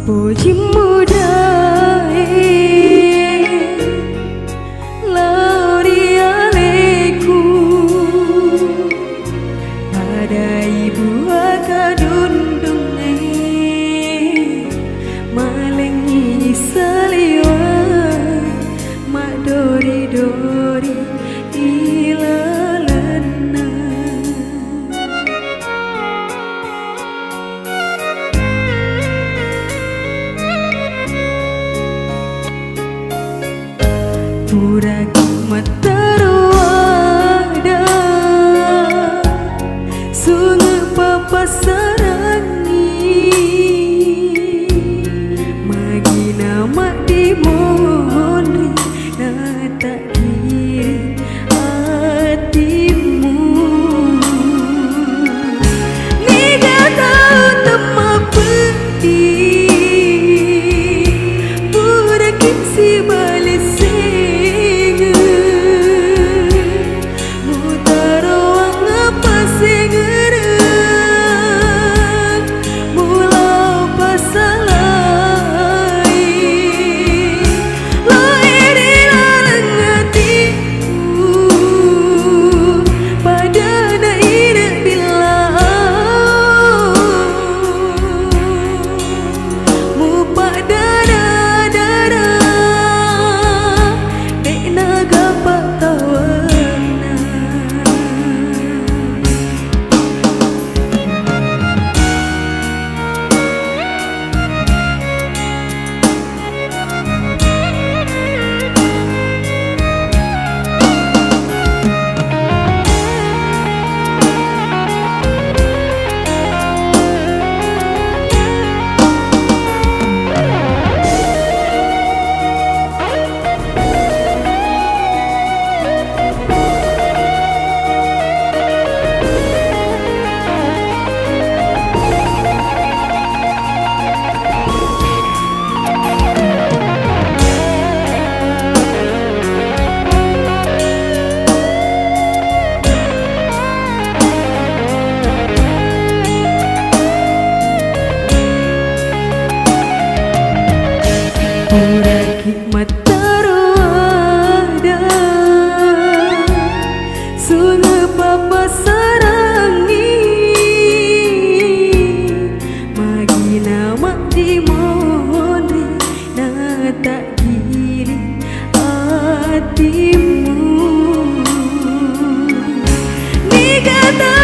Puji mudae lauri aleku pada ibu akadundunge malengi saliwa mak dori-dori ilalana. Pura kimat terwada sungai papasarangi magi nama dimohon na tak kiri hatimu ni gak tahu temak pedih pura kipsi balik pura hikmat terwada sungai papasarangi magi nama dimohon na tak kiri hatimu ni kata